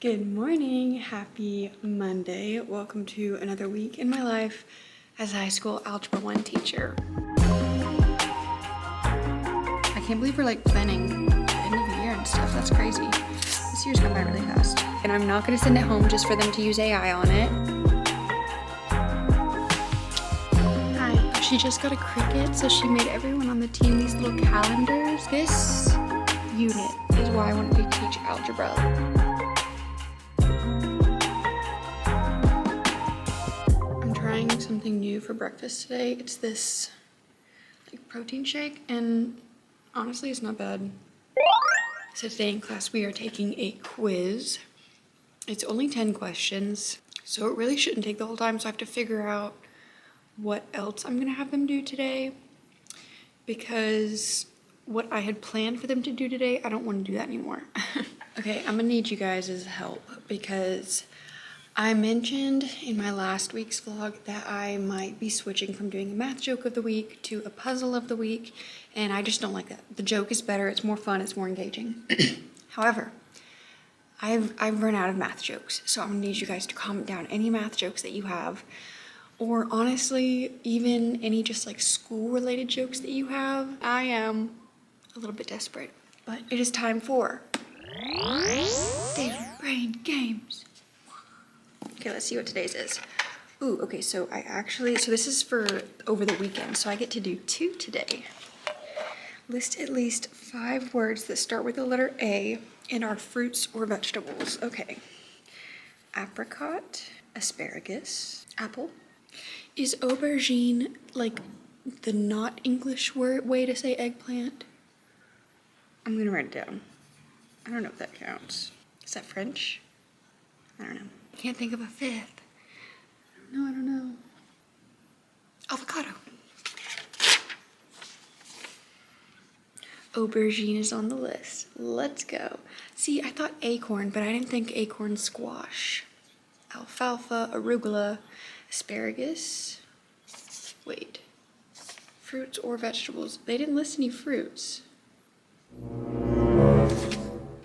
Good morning, happy Monday. Welcome to another week in my life as a high school Algebra 1 teacher. I can't believe we're planning the end of the year and stuff, that's crazy. This year's gone by really fast. And I'm not gonna send it home just for them to use AI on it. Hi, she just got a Cricut, so she made everyone on the team these little calendars. This unit is why I wanted to teach algebra. Trying something new for breakfast today. It's this protein shake, and honestly it's not bad. So today in class we are taking a quiz. It's only 10 questions, so it really shouldn't take the whole time, so I have to figure out what else I'm gonna have them do today, because what I had planned for them to do today, I don't want to do that anymore. Okay, I'm gonna need you guys' help because I mentioned in my last week's vlog that I might be switching from doing a math joke of the week to a puzzle of the week, and I just don't like that. The joke is better, it's more fun, it's more engaging. However, I've run out of math jokes, so I'm gonna need you guys to comment down any math jokes that you have, or honestly, even any just school-related jokes that you have. I am a little bit desperate, but it is time for Daily Brain Games. Okay, let's see what today's is. Ooh, okay, so this is for over the weekend, so I get to do 2 today. List at least 5 words that start with the letter A and are fruits or vegetables. Okay. Apricot, asparagus, apple. Is aubergine the not English way to say eggplant? I'm gonna write it down. I don't know if that counts. Is that French? I don't know. Can't think of a 5th. No, I don't know. Avocado. Aubergine is on the list. Let's go. See, I thought acorn, but I didn't think acorn squash. Alfalfa, arugula, asparagus. Wait. Fruits or vegetables. They didn't list any fruits.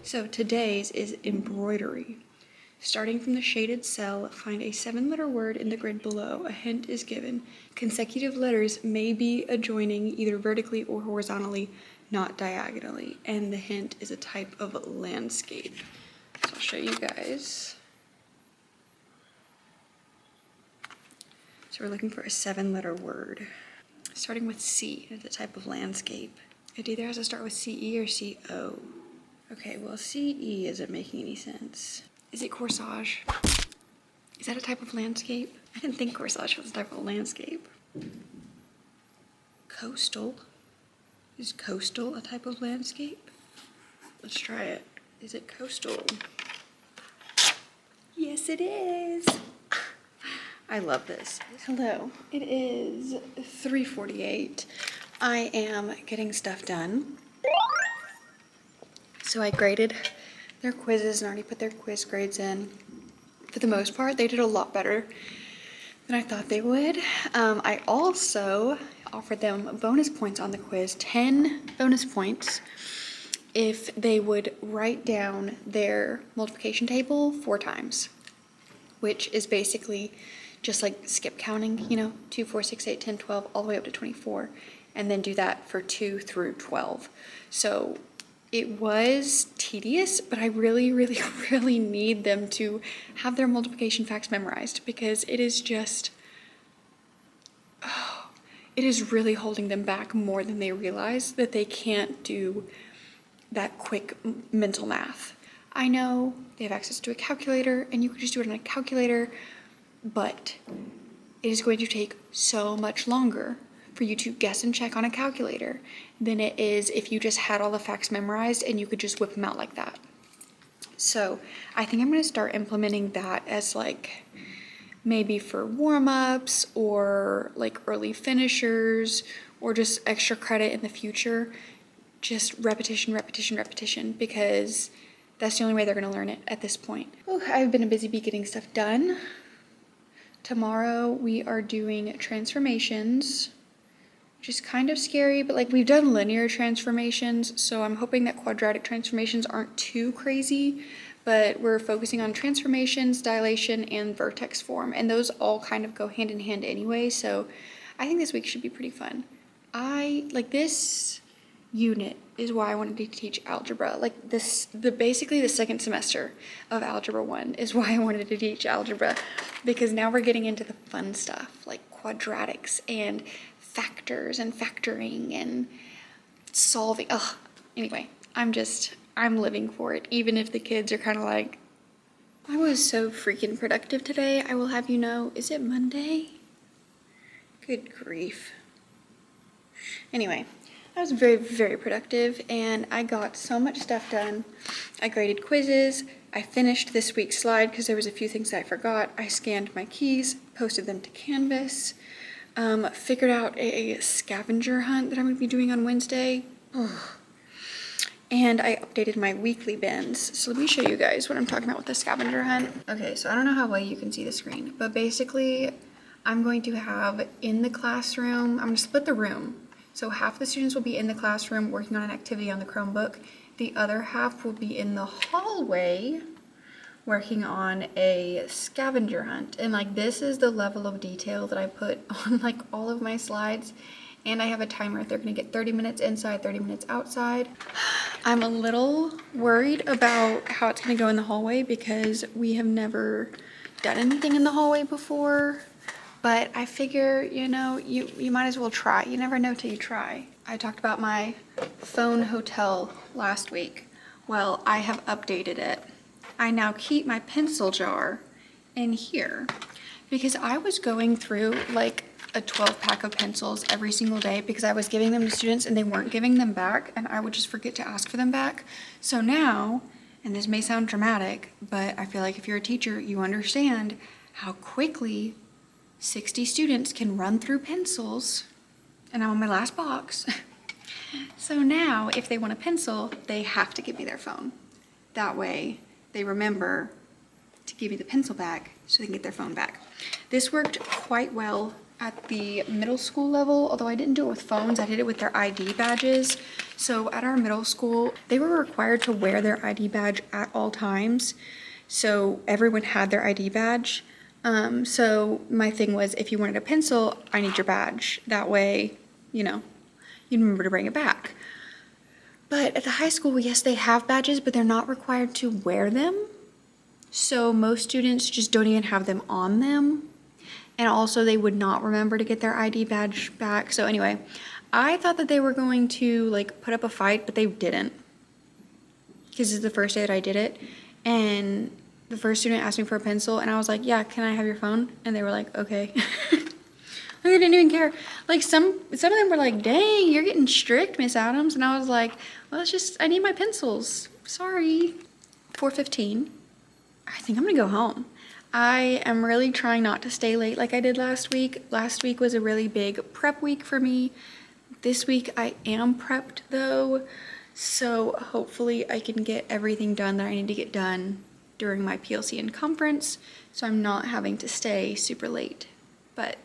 So today's is embroidery. Starting from the shaded cell, find a 7-letter word in the grid below. A hint is given. Consecutive letters may be adjoining either vertically or horizontally, not diagonally. And the hint is a type of landscape. So I'll show you guys. So we're looking for a 7-letter word. Starting with C, it's a type of landscape. It either has to start with CE or CO. Okay, well CE isn't making any sense. Is it corsage? Is that a type of landscape? I didn't think corsage was a type of landscape. Coastal. Is coastal a type of landscape? Let's try it. Is it coastal? Yes, it is. I love this. Hello. It is 3:48. I am getting stuff done. So I graded their quizzes and already put their quiz grades in. For the most part, they did a lot better than I thought they would. I also offered them bonus points on the quiz, 10 bonus points, if they would write down their multiplication table 4 times, which is basically just skip counting, 2, 4, 6, 8, 10, 12, all the way up to 24, and then do that for 2 through 12. So it was tedious, but I really, really, really need them to have their multiplication facts memorized, because it is just, it is really holding them back more than they realize, that they can't do that quick mental math. I know they have access to a calculator and you could just do it on a calculator, but it is going to take so much longer for you to guess and check on a calculator than it is if you just had all the facts memorized and you could just whip them out like that. So I think I'm gonna start implementing that as maybe for warm-ups or early finishers or just extra credit in the future. Just repetition, repetition, repetition, because that's the only way they're gonna learn it at this point. Oh, I've been a busy bee getting stuff done. Tomorrow we are doing transformations, which is kind of scary, but we've done linear transformations, so I'm hoping that quadratic transformations aren't too crazy, but we're focusing on transformations, dilation, and vertex form, and those all kind of go hand in hand anyway, so I think this week should be pretty fun. This unit is why I wanted to teach algebra. Like basically the second semester of Algebra 1 is why I wanted to teach algebra, because now we're getting into the fun stuff, like quadratics and factors and factoring and solving. Ugh. Anyway, I'm living for it, even if the kids are kind of like, I was so freaking productive today, I will have you know. Is it Monday? Good grief. Anyway, I was very, very productive, and I got so much stuff done. I graded quizzes, I finished this week's slide because there was a few things that I forgot. I scanned my keys, posted them to Canvas, figured out a scavenger hunt that I'm going to be doing on Wednesday. Ugh. And I updated my weekly bins. So let me show you guys what I'm talking about with the scavenger hunt. Okay, so I don't know how well you can see the screen, but basically I'm going to have in the classroom, I'm going to split the room. So half the students will be in the classroom working on an activity on the Chromebook. The other half will be in the hallway working on a scavenger hunt. And like, this is the level of detail that I put on like all of my slides. And I have a timer. They're gonna get 30 minutes inside, 30 minutes outside. I'm a little worried about how it's gonna go in the hallway because we have never done anything in the hallway before. But I figure, you know, you might as well try. You never know till you try. I talked about my phone hotel last week. Well, I have updated it. I now keep my pencil jar in here because I was going through like a 12-pack of pencils every single day because I was giving them to students and they weren't giving them back, and I would just forget to ask for them back. So now, and this may sound dramatic, but I feel like if you're a teacher, you understand how quickly 60 students can run through pencils, and I'm on my last box. So now, if they want a pencil, they have to give me their phone. That way, they remember to give me the pencil back so they can get their phone back. This worked quite well at the middle school level, although I didn't do it with phones, I did it with their ID badges. So at our middle school, they were required to wear their ID badge at all times. So everyone had their ID badge. So my thing was, if you wanted a pencil, I need your badge. That way, you know, you remember to bring it back. But at the high school, yes, they have badges, but they're not required to wear them. So most students just don't even have them on them. And also they would not remember to get their ID badge back. So anyway, I thought that they were going to like put up a fight, but they didn't. Because this is the first day that I did it. And the first student asked me for a pencil, and I was like, yeah, can I have your phone? And they were like, okay. Like, they didn't even care. Like, some of them were like, dang, you're getting strict, Miss Adams. And I was like, well, it's just, I need my pencils. Sorry. 4:15. I think I'm gonna go home. I am really trying not to stay late like I did last week. Last week was a really big prep week for me. This week I am prepped though. So hopefully I can get everything done that I need to get done during my PLC and conference, so I'm not having to stay super late. But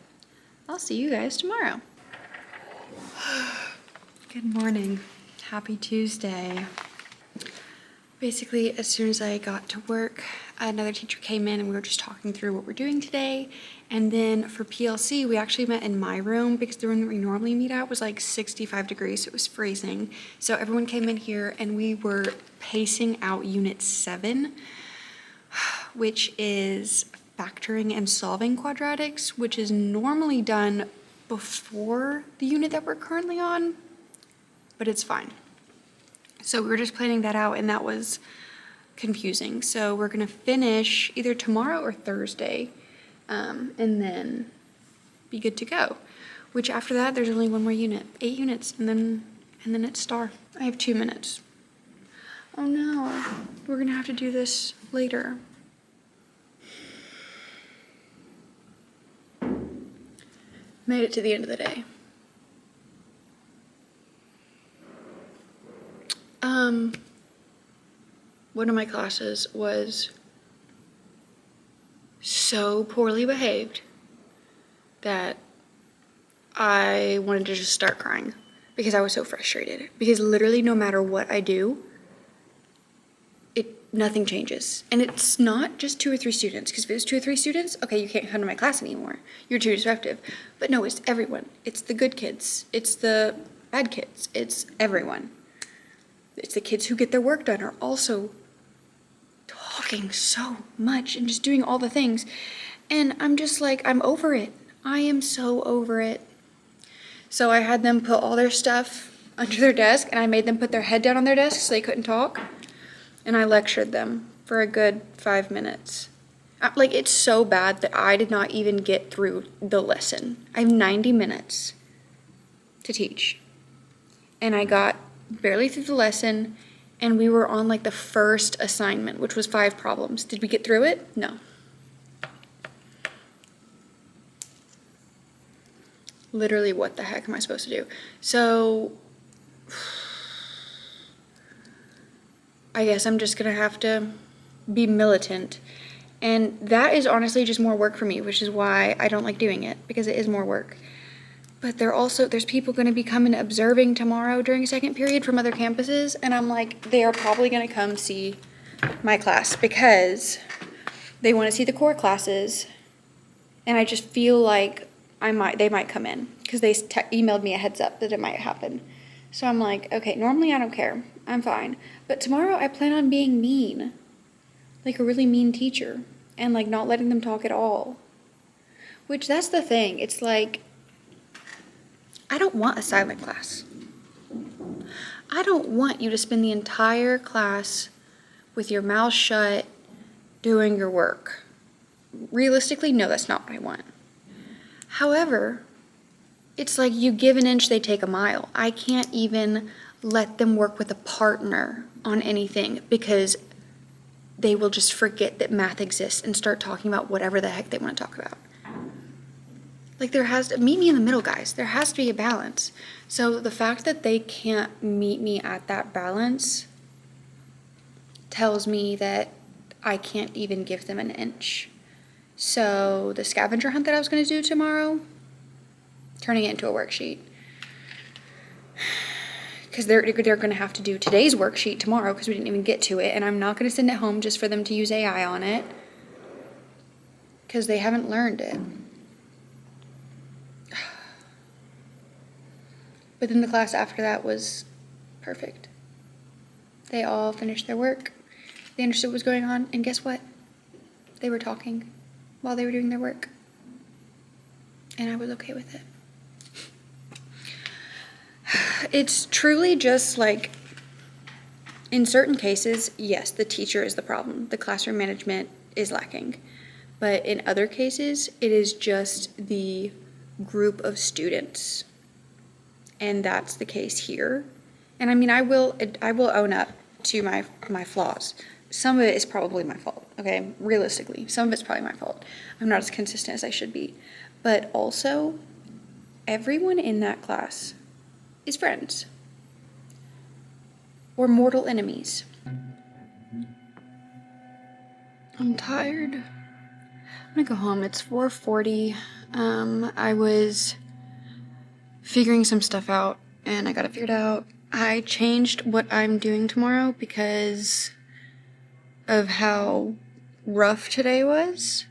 I'll see you guys tomorrow. Good morning. Happy Tuesday. Basically, as soon as I got to work, another teacher came in and we were just talking through what we're doing today. And then for PLC, we actually met in my room because the room that we normally meet at was like 65 degrees, so it was freezing. So everyone came in here and we were pacing out Unit 7, which is factoring and solving quadratics, which is normally done before the unit that we're currently on, but it's fine. So we were just planning that out, and that was confusing. So we're gonna finish either tomorrow or Thursday, and then be good to go. Which after that, there's only one more unit, 8 units, and then it's STAR. I have 2 minutes. Oh no, we're gonna have to do this later. Made it to the end of the day. One of my classes was so poorly behaved that I wanted to just start crying because I was so frustrated. Because literally no matter what I do, nothing changes. And it's not just 2 or 3 students, because if it was 2 or 3 students, okay, you can't come to my class anymore. You're too disruptive. But no, it's everyone. It's the good kids. It's the bad kids. It's everyone. It's the kids who get their work done are also talking so much and just doing all the things. And I'm just like, I'm over it. I am so over it. So I had them put all their stuff under their desk, and I made them put their head down on their desk so they couldn't talk. And I lectured them for a good 5 minutes. Like, it's so bad that I did not even get through the lesson. I have 90 minutes to teach. And I got barely through the lesson, and we were on like the first assignment, which was 5 problems. Did we get through it? No. Literally, what the heck am I supposed to do? So I guess I'm just gonna have to be militant. And that is honestly just more work for me, which is why I don't like doing it, because it is more work. But there's people gonna be coming observing tomorrow during second period from other campuses, and I'm like, they are probably gonna come see my class because they wanna see the core classes, and I just feel like they might come in, because they emailed me a heads up that it might happen. So I'm like, okay, normally I don't care. I'm fine. But tomorrow I plan on being mean. Like a really mean teacher. And like not letting them talk at all. Which, that's the thing. It's like, I don't want a silent class. I don't want you to spend the entire class with your mouth shut, doing your work. Realistically, no, that's not what I want. However, it's like you give an inch, they take a mile. I can't even let them work with a partner on anything because they will just forget that math exists and start talking about whatever the heck they want to talk about. Like, meet me in the middle, guys. There has to be a balance. So the fact that they can't meet me at that balance tells me that I can't even give them an inch. So the scavenger hunt that I was going to do tomorrow, turning it into a worksheet. Because they're going to have to do today's worksheet tomorrow because we didn't even get to it. And I'm not going to send it home just for them to use AI on it. Because they haven't learned it. But then the class after that was perfect. They all finished their work. They understood what was going on. And guess what? They were talking while they were doing their work. And I was okay with it. It's truly just like, in certain cases, yes, the teacher is the problem. The classroom management is lacking. But in other cases, it is just the group of students. And that's the case here. And I mean, I will own up to my flaws. Some of it is probably my fault, okay? Realistically, some of it's probably my fault. I'm not as consistent as I should be. But also, everyone in that class is friends or mortal enemies. I'm tired. I'm gonna go home. It's 4:40. I was figuring some stuff out and I got it figured out. I changed what I'm doing tomorrow because of how rough today was.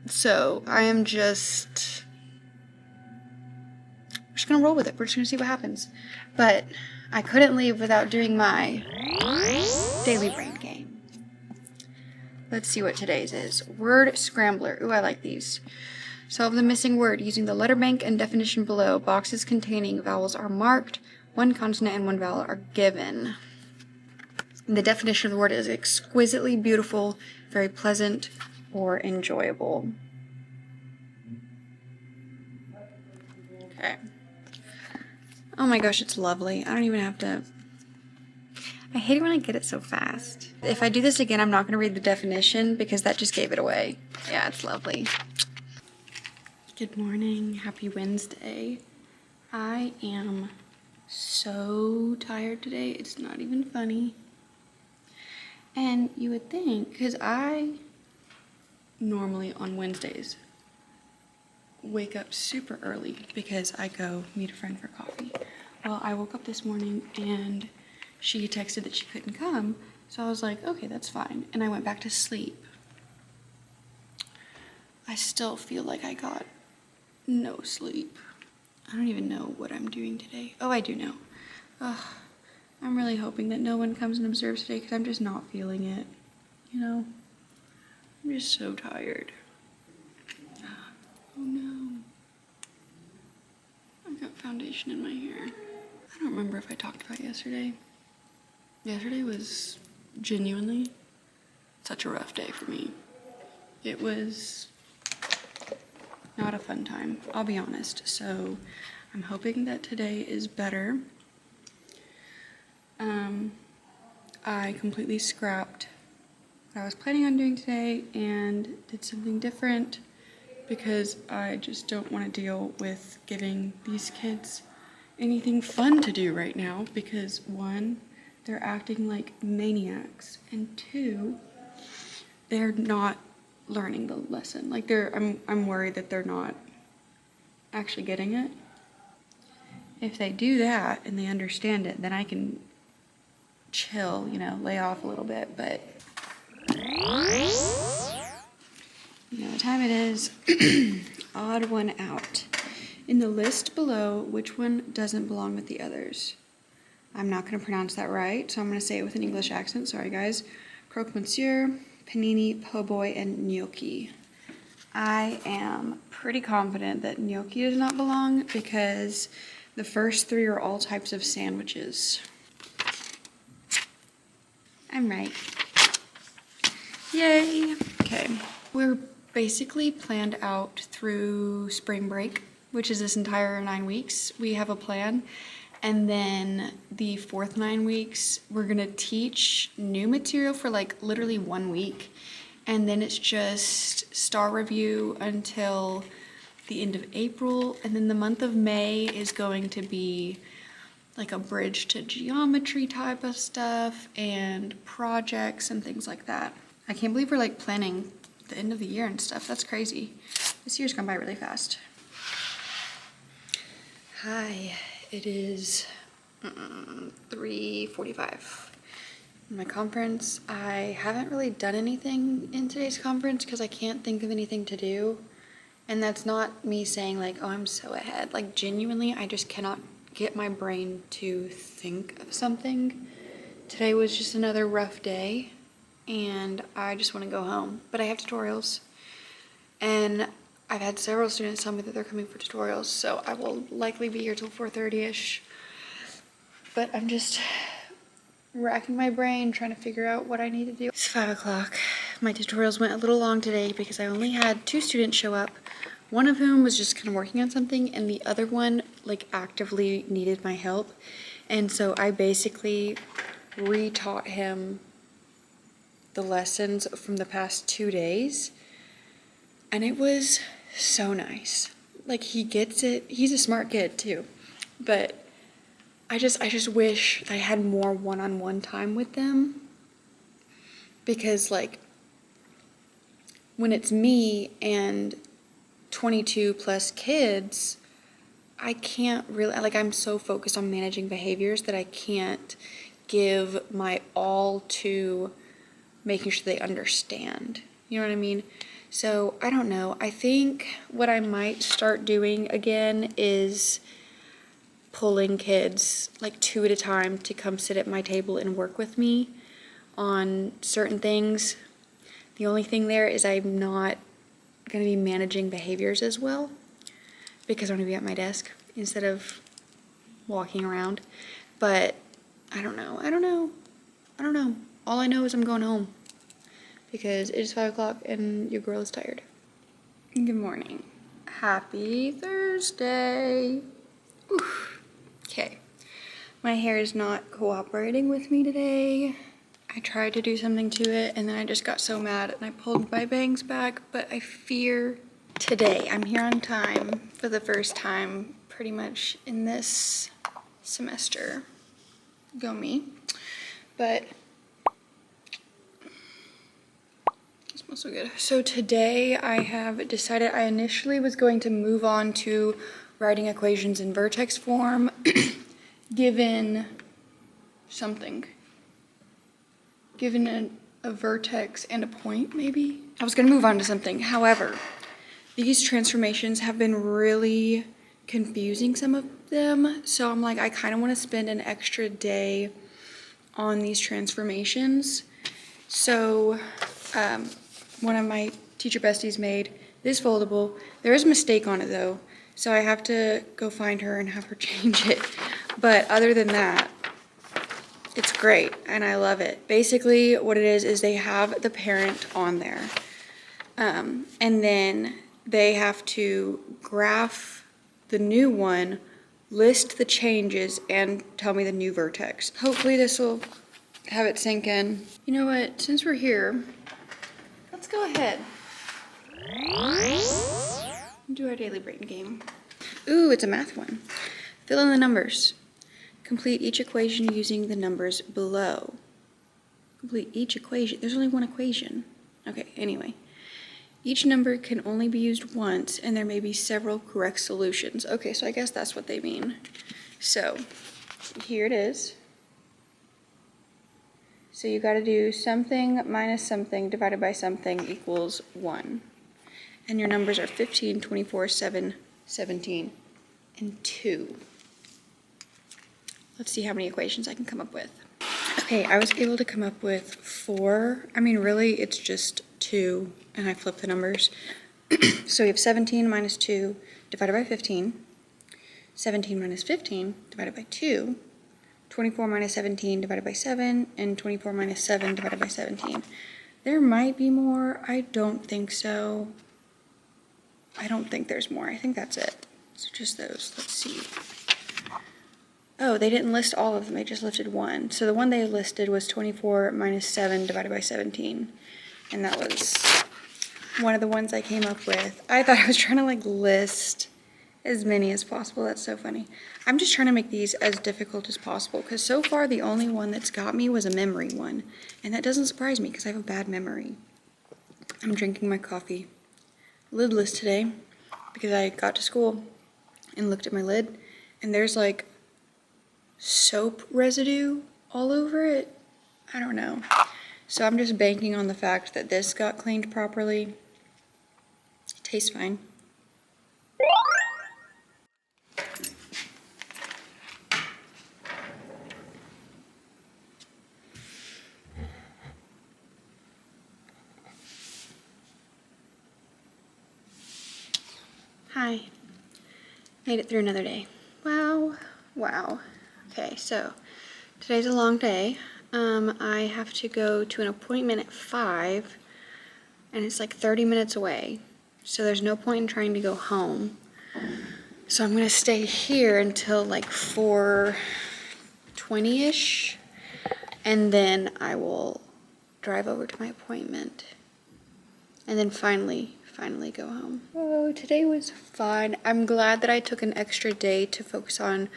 So I am just gonna roll with it. We're just gonna see what happens. But I couldn't leave without doing my daily brain game. Let's see what today's is. Word scrambler. Ooh, I like these. Solve the missing word using the letter bank and definition below. Boxes containing vowels are marked. One consonant and one vowel are given. And the definition of the word is exquisitely beautiful, very pleasant, or enjoyable. Okay. Oh my gosh, it's lovely. I don't even have to... I hate it when I get it so fast. If I do this again, I'm not going to read the definition because that just gave it away. Yeah, it's lovely. Good morning. Happy Wednesday. I am so tired today. It's not even funny. And you would think, because I normally on Wednesdays wake up super early because I go meet a friend for coffee. Well, I woke up this morning and she texted that she couldn't come. So I was like, okay, that's fine. And I went back to sleep. I still feel like I got no sleep. I don't even know what I'm doing today. Oh, I do know. Ugh, I'm really hoping that no one comes and observes today because I'm just not feeling it. You know? I'm just so tired. Oh no. I've got foundation in my hair. I don't remember if I talked about yesterday. Yesterday was genuinely such a rough day for me. It was not a fun time, I'll be honest. So I'm hoping that today is better. I completely scrapped what I was planning on doing today and did something different because I just don't want to deal with giving these kids anything fun to do right now because one, they're acting like maniacs, and two, they're not learning the lesson. Like I'm worried that they're not actually getting it. If they do that and they understand it, then I can chill, you know, lay off a little bit, but you know what time it is. Odd one out. In the list below, which one doesn't belong with the others? I'm not going to pronounce that right, so I'm going to say it with an English accent. Sorry, guys. Croque monsieur, panini, po' boy, and gnocchi. I am pretty confident that gnocchi does not belong because the first three are all types of sandwiches. I'm right. Yay! Okay, we're basically planned out through spring break, which is this entire 9 weeks. We have a plan, and then the fourth 9 weeks, we're gonna teach new material for like literally 1 week, and then it's just star review until the end of April, and then the month of May is going to be like a bridge to geometry type of stuff and projects and things like that. I can't believe we're like planning the end of the year and stuff. That's crazy. This year's gone by really fast. Hi, it is 3:45. My conference, I haven't really done anything in today's conference because I can't think of anything to do. And that's not me saying like, oh, I'm so ahead. Like genuinely, I just cannot get my brain to think of something. Today was just another rough day and I just want to go home. But I have tutorials and I've had several students tell me that they're coming for tutorials, so I will likely be here till 4:30ish. But I'm just racking my brain trying to figure out what I need to do. It's 5 o'clock. My tutorials went a little long today because I only had 2 students show up. One of whom was just kind of working on something, and the other one like actively needed my help. And so I basically retaught him the lessons from the past 2 days. And it was so nice. Like he gets it. He's a smart kid too. But I just wish I had more one-on-one time with them. Because like when it's me and 22 plus kids, I can't really, like I'm so focused on managing behaviors that I can't give my all to making sure they understand. You know what I mean? So I don't know. I think what I might start doing again is pulling kids like 2 at a time to come sit at my table and work with me on certain things. The only thing there is I'm not going to be managing behaviors as well because I'm going to be at my desk instead of walking around. But I don't know. All I know is I'm going home because it is 5 o'clock and your girl is tired. Good morning. Happy Thursday. Oof. Okay. My hair is not cooperating with me today. I tried to do something to it and then I just got so mad and I pulled my bangs back, but I fear today I'm here on time for the first time pretty much in this semester. Go me. But it smells so good. So today I have decided I initially was going to move on to writing equations in vertex form given something. Given a vertex and a point, maybe? I was gonna move on to something. However, these transformations have been really confusing, some of them. So I'm like, I kind of want to spend an extra day on these transformations. So one of my teacher besties made this foldable. There is a mistake on it though, so I have to go find her and have her change it. But other than that, it's great and I love it. Basically what it is they have the parent on there. And then they have to graph the new one, list the changes, and tell me the new vertex. Hopefully this will have it sink in. You know what, since we're here, let's go ahead and do our daily brain game. Ooh, it's a math one. Fill in the numbers. Complete each equation using the numbers below. Complete each equation. There's only one equation. Okay, anyway. Each number can only be used once, and there may be several correct solutions. Okay, so I guess that's what they mean. So, here it is. So you gotta do something minus something divided by something equals 1. And your numbers are 15, 24, 7, 17, and 2. Let's see how many equations I can come up with. Okay, I was able to come up with 4. I mean, really, it's just 2, and I flip the numbers. So we have 17 minus 2 divided by 15, 17 minus 15 divided by 2, 24 minus 17 divided by 7, and 24 minus 7 divided by 17. There might be more. I don't think so. I don't think there's more. I think that's it. So just those. Let's see. Oh, they didn't list all of them. They just listed one. So the one they listed was 24 minus 7 divided by 17. And that was one of the ones I came up with. I thought I was trying to like list as many as possible. That's so funny. I'm just trying to make these as difficult as possible because so far the only one that's got me was a memory one. And that doesn't surprise me because I have a bad memory. I'm drinking my coffee lidless today because I got to school and looked at my lid and there's like soap residue all over it. I don't know. So I'm just banking on the fact that this got cleaned properly. It tastes fine. Hi. Made it through another day. Wow. Wow. Okay, so today's a long day. I have to go to an appointment at 5, and it's like 30 minutes away. So there's no point in trying to go home. So I'm gonna stay here until like 4:20-ish, and then I will drive over to my appointment, and then finally go home. Oh, today was fun. I'm glad that I took an extra day to focus on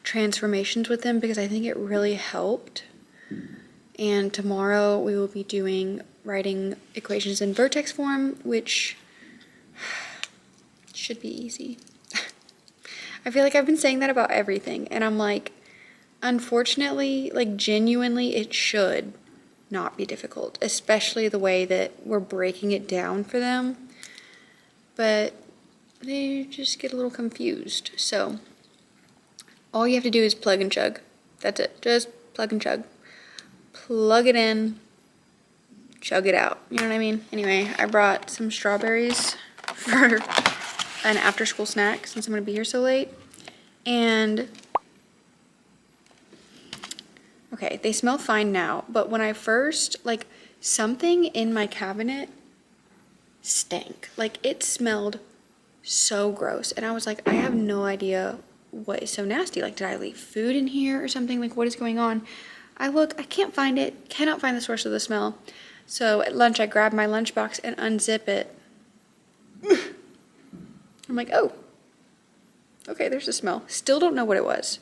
transformations with them because I think it really helped. And tomorrow we will be writing equations in vertex form, which should be easy. I feel like I've been saying that about everything, and I'm like, unfortunately, like genuinely, it should not be difficult, especially the way that we're breaking it down for them. But they just get a little confused. So all you have to do is plug and chug. That's it. Just plug and chug. Plug it in, chug it out. You know what I mean? Anyway, I brought some strawberries for an after-school snack since I'm going to be here so late. And okay, they smell fine now, but when I first, like, something in my cabinet stank. Like, it smelled so gross. And I was like, I have no idea what is so nasty. Like, did I leave food in here or something? Like, what is going on? I look, I can't find it, cannot find the source of the smell. So at lunch, I grabbed my lunchbox and unzip it. I'm like, oh, okay, there's the smell. Still don't know what it was.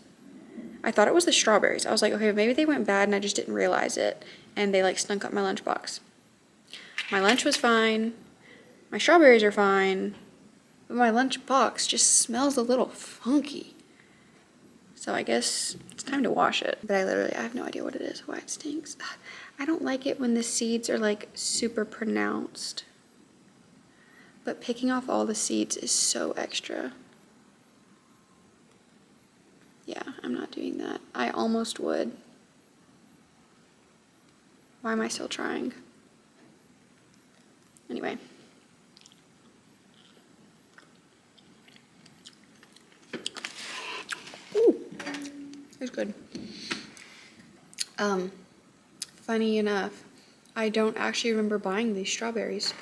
I thought it was the strawberries. I was like, okay, maybe they went bad and I just didn't realize it. And they like stunk up my lunchbox. My lunch was fine. My strawberries are fine. But my lunchbox just smells a little funky. So I guess it's time to wash it. But I have no idea what it is, why it stinks. I don't like it when the seeds are like super pronounced. But picking off all the seeds is so extra. Yeah, I'm not doing that. I almost would. Why am I still trying? Anyway. Ooh, it's good. Funny enough, I don't actually remember buying these strawberries.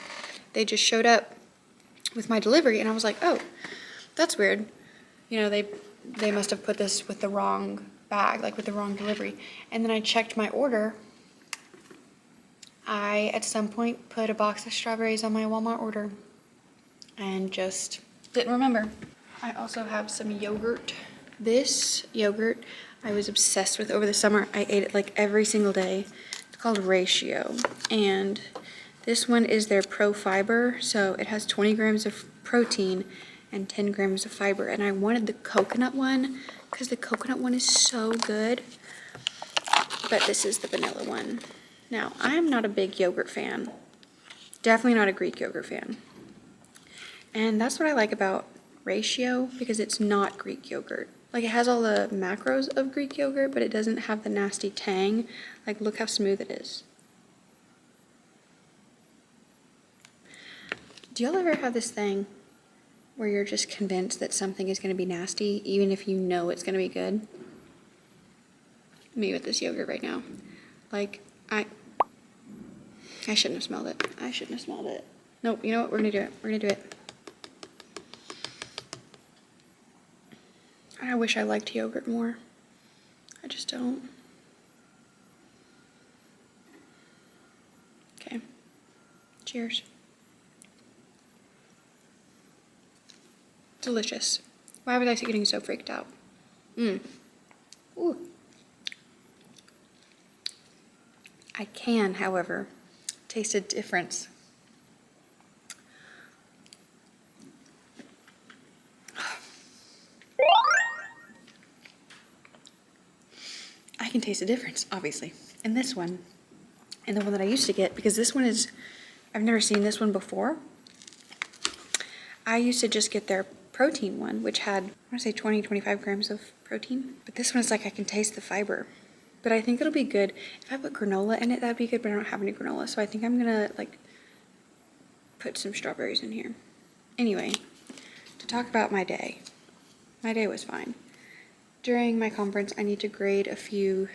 They just showed up with my delivery, and I was like, oh, that's weird. You know, they must have put this with the wrong bag, like with the wrong delivery. And then I checked my order. I, at some point, put a box of strawberries on my Walmart order and just didn't remember. I also have some yogurt. This yogurt I was obsessed with over the summer. I ate it like every single day. It's called Ratio. And this one is their Pro Fiber. So it has 20 grams of protein and 10 grams of fiber. And I wanted the coconut one because the coconut one is so good. But this is the vanilla one. Now, I'm not a big yogurt fan. Definitely not a Greek yogurt fan. And that's what I like about Ratio, because it's not Greek yogurt. Like, it has all the macros of Greek yogurt, but it doesn't have the nasty tang. Like, look how smooth it is. Do y'all ever have this thing where you're just convinced that something is going to be nasty, even if you know it's going to be good? Me with this yogurt right now. Like, I shouldn't have smelled it. I shouldn't have smelled it. Nope, you know what? We're going to do it. We're going to do it. I wish I liked yogurt more. I just don't. Okay. Cheers. Delicious. Why was I getting so freaked out? Ooh. I can, however, taste a difference. I can taste a difference, obviously, in this one and the one that I used to get, because this one is, I've never seen this one before. I used to just get their protein one, which had, I want to say 20, 25 grams of protein. But this one is like, I can taste the fiber. But I think it'll be good. If I put granola in it, that'd be good, but I don't have any granola. So I think I'm gonna like put some strawberries in here. Anyway, to talk about my day. My day was fine. During my conference, I need to grade a few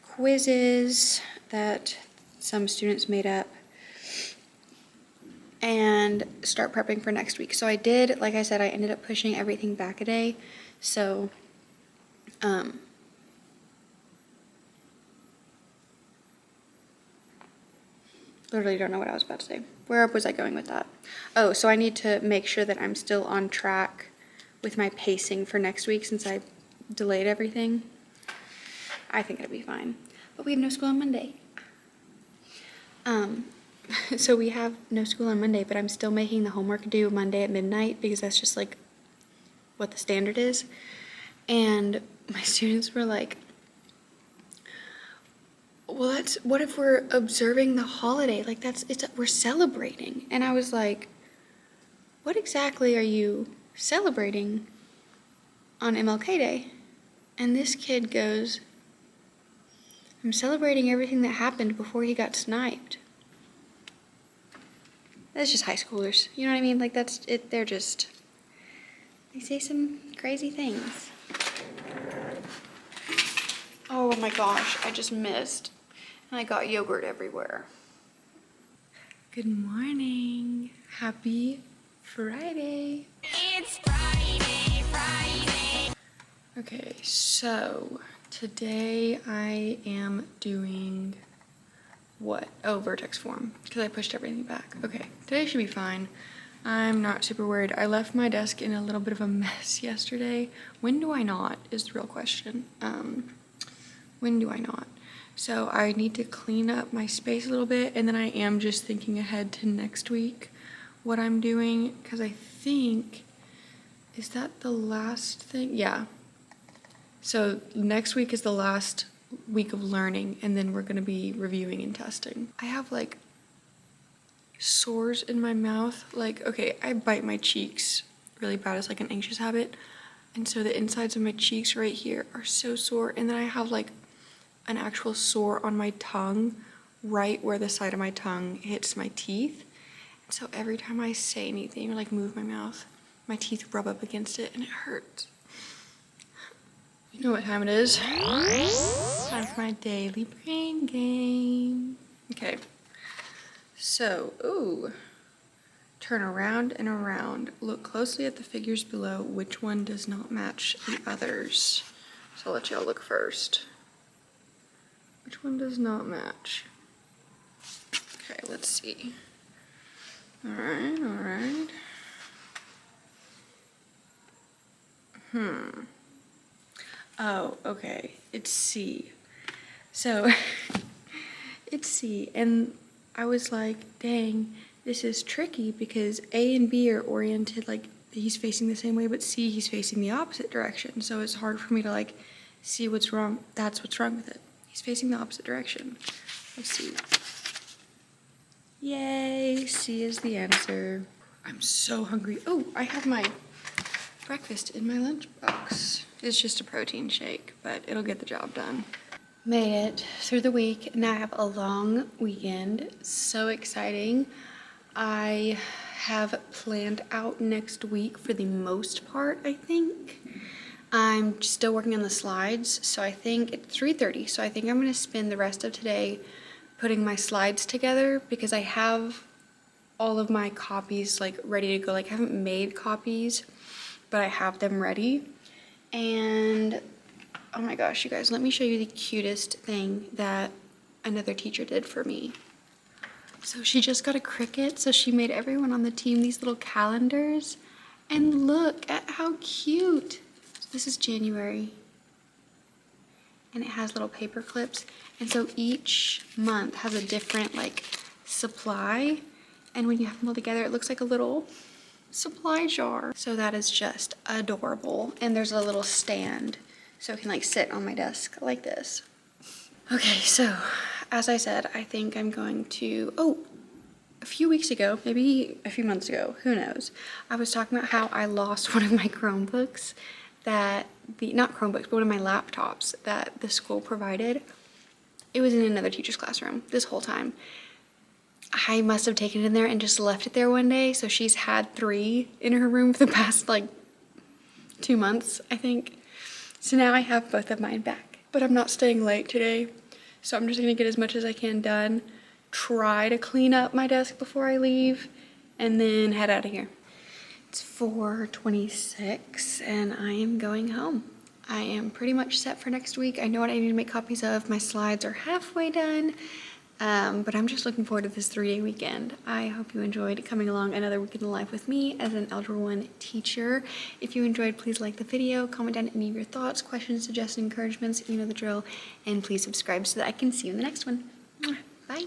quizzes that some students made up and start prepping for next week. So I did, like I said, I ended up pushing everything back a day. So, literally don't know what I was about to say. Where was I going with that? Oh, so I need to make sure that I'm still on track with my pacing for next week since I delayed everything. I think it'll be fine. But we have no school on Monday. So we have no school on Monday, but I'm still making the homework due Monday at midnight because that's just like what the standard is. And my students were like, well, what if we're observing the holiday? Like we're celebrating. And I was like, what exactly are you celebrating on MLK Day? And this kid goes, I'm celebrating everything that happened before he got sniped. That's just high schoolers. You know what I mean? Like, that's it. They say some crazy things. Oh my gosh, I just missed. And I got yogurt everywhere. Good morning. Happy Friday. It's Friday. Okay, so today I am doing what? Oh, vertex form, because I pushed everything back. Okay, today should be fine. I'm not super worried. I left my desk in a little bit of a mess yesterday. When do I not is the real question. When do I not? So I need to clean up my space a little bit, and then I am just thinking ahead to next week what I'm doing, because I think, is that the last thing? Yeah. So next week is the last week of learning, and then we're gonna be reviewing and testing. I have like sores in my mouth. Like, okay, I bite my cheeks really bad. It's like an anxious habit. And so the insides of my cheeks right here are so sore. And then I have like an actual sore on my tongue, right where the side of my tongue hits my teeth. And so every time I say anything or like move my mouth, my teeth rub up against it and it hurts. You know what time it is? Time for my daily brain game. Okay. So, ooh. Turn around and around. Look closely at the figures below. Which one does not match the others? So I'll let y'all look first. Which one does not match? Okay, let's see. All right. Oh, okay. It's C. So, it's C. And I was like, dang, this is tricky because A and B are oriented like he's facing the same way, but C, he's facing the opposite direction. So it's hard for me to like see what's wrong. That's what's wrong with it. He's facing the opposite direction. Let's see. Yay, C is the answer. I'm so hungry. Oh, I have my breakfast in my lunchbox. It's just a protein shake, but it'll get the job done. Made it through the week. Now I have a long weekend. So exciting. I have planned out next week for the most part, I think. I'm still working on the slides, so I think it's 3:30, so I think I'm gonna spend the rest of today putting my slides together because I have all of my copies like ready to go. Like I haven't made copies, but I have them ready. And oh my gosh, you guys, let me show you the cutest thing that another teacher did for me. So she just got a Cricut, so she made everyone on the team these little calendars. And look at how cute. So this is January. And it has little paper clips. And so each month has a different like supply. And when you have them all together, it looks like a little supply jar. So that is just adorable. And there's a little stand so it can like sit on my desk like this. Okay, so as I said, I think I'm going to, a few weeks ago, maybe a few months ago, who knows, I was talking about how I lost one of my Chromebooks not Chromebooks, but one of my laptops that the school provided. It was in another teacher's classroom this whole time. I must have taken it in there and just left it there one day, so she's had 3 in her room for the past like 2 months, I think. So now I have both of mine back. But I'm not staying late today, so I'm just gonna get as much as I can done, try to clean up my desk before I leave, and then head out of here. It's 4:26 and I am going home. I am pretty much set for next week. I know what I need to make copies of. My slides are halfway done. But I'm just looking forward to this 3-day weekend. I hope you enjoyed coming along another week in the life with me as an Algebra 1 teacher. If you enjoyed, please like the video, comment down any of your thoughts, questions, suggestions, encouragements, you know the drill, and please subscribe so that I can see you in the next one. Bye.